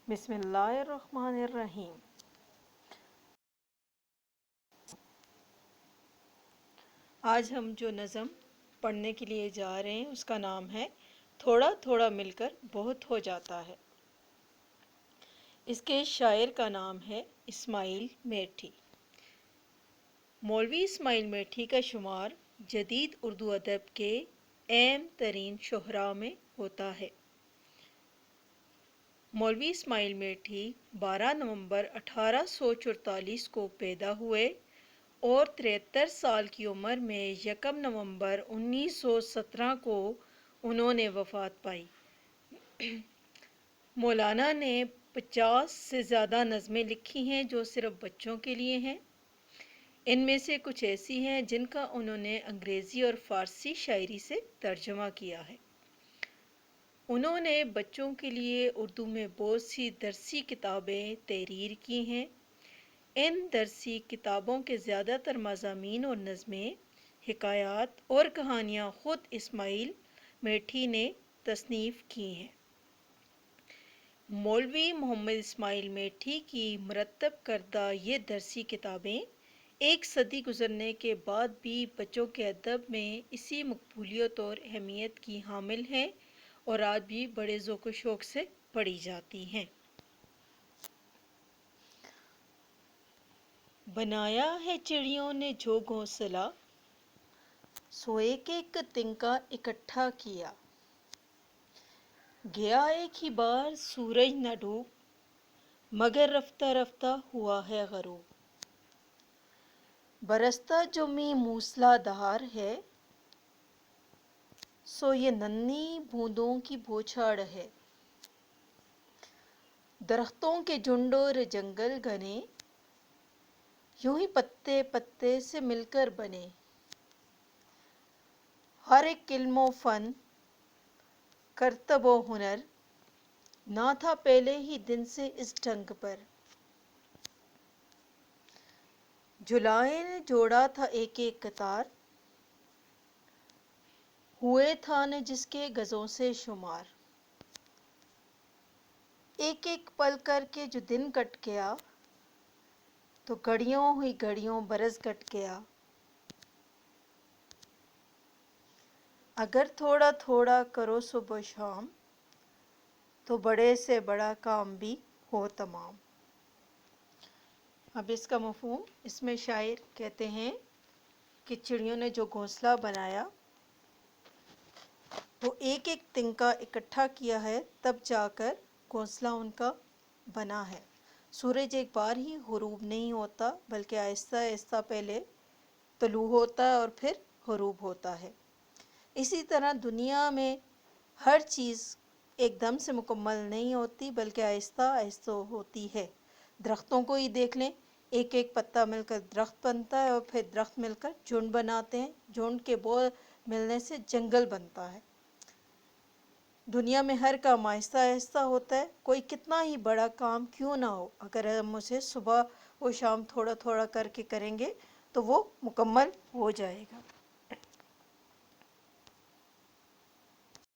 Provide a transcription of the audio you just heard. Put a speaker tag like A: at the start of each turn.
A: بسم اللہ الرحمن الرحیم۔ آج ہم جو نظم پڑھنے کے لیے جا رہے ہیں اس کا نام ہے تھوڑا تھوڑا مل کر بہت ہو جاتا ہے۔ اس کے شاعر کا نام ہے اسماعیل میٹھی۔ مولوی اسماعیل میٹھی کا شمار جدید اردو ادب کے اہم ترین شعراء میں ہوتا ہے۔ مولوی اسماعیل میٹھی 12 نومبر 1844 کو پیدا ہوئے اور 73 سال کی عمر میں 1 نومبر 1917 کو انہوں نے وفات پائی۔ مولانا نے 50 سے زیادہ نظمیں لکھی ہیں جو صرف بچوں کے لیے ہیں۔ ان میں سے کچھ ایسی ہیں جن کا انہوں نے انگریزی اور فارسی شاعری سے ترجمہ کیا ہے۔ انہوں نے بچوں کے لیے اردو میں بہت سی درسی کتابیں تحریر کی ہیں۔ ان درسی کتابوں کے زیادہ تر مضامین اور نظمیں، حکایات اور کہانیاں خود اسماعیل میٹھی نے تصنیف کی ہیں۔ مولوی محمد اسماعیل میٹھی کی مرتب کردہ یہ درسی کتابیں 1 صدی گزرنے کے بعد بھی بچوں کے ادب میں اسی مقبولیت اور اہمیت کی حامل ہیں اور آج بھی بڑے ذوق و شوق سے پڑھی جاتی ہیں۔ بنایا ہے چڑیوں نے جو گھونسلہ، سو ایک ایک تنکا اکٹھا کیا۔ گیا ایک ہی بار سورج نہ ڈوب، مگر رفتہ رفتہ ہوا ہے غروب۔ برستا جو می موسلا دھار ہے، سو یہ ننھی بوندوں کی بوچھاڑ ہے۔ درختوں کے جھنڈ اور جنگل گھنے، یوں ہی پتے پتے سے مل کر بنے۔ ہر ایک علم و فن، کرتب و ہنر، نہ تھا پہلے ہی دن سے اس ڈھنگ پر۔ جھولائے نے جوڑا تھا ایک ایک قطار، ہوئے تھا نہ جس کے گزوں سے شمار۔ ایک ایک پل کر کے جو دن کٹ گیا، تو گھڑیوں ہی گھڑیوں برس کٹ گیا۔ اگر تھوڑا تھوڑا کرو صبح و شام، تو بڑے سے بڑا کام بھی ہو تمام۔ اب اس کا مفہوم، اس میں شاعر کہتے ہیں کہ چڑیوں نے جو گھونسلہ بنایا وہ ایک ایک تنکا اکٹھا کیا ہے، تب جا کر گھونسلہ ان کا بنا ہے۔ سورج ایک بار ہی غروب نہیں ہوتا بلکہ آہستہ آہستہ پہلے طلوع ہوتا ہے اور پھر غروب ہوتا ہے۔ اسی طرح دنیا میں ہر چیز ایک دم سے مکمل نہیں ہوتی بلکہ آہستہ آہستہ ہوتی ہے۔ درختوں کو ہی دیکھ لیں، ایک ایک پتا مل کر درخت بنتا ہے اور پھر درخت مل کر جھنڈ بناتے ہیں، جھنڈ کے بول ملنے سے جنگل بنتا ہے۔ دنیا میں ہر کام آہستہ آہستہ ہوتا ہے، کوئی کتنا ہی بڑا کام کیوں نہ ہو، اگر ہم اسے صبح و شام تھوڑا تھوڑا کر کے کریں گے تو وہ مکمل ہو جائے گا۔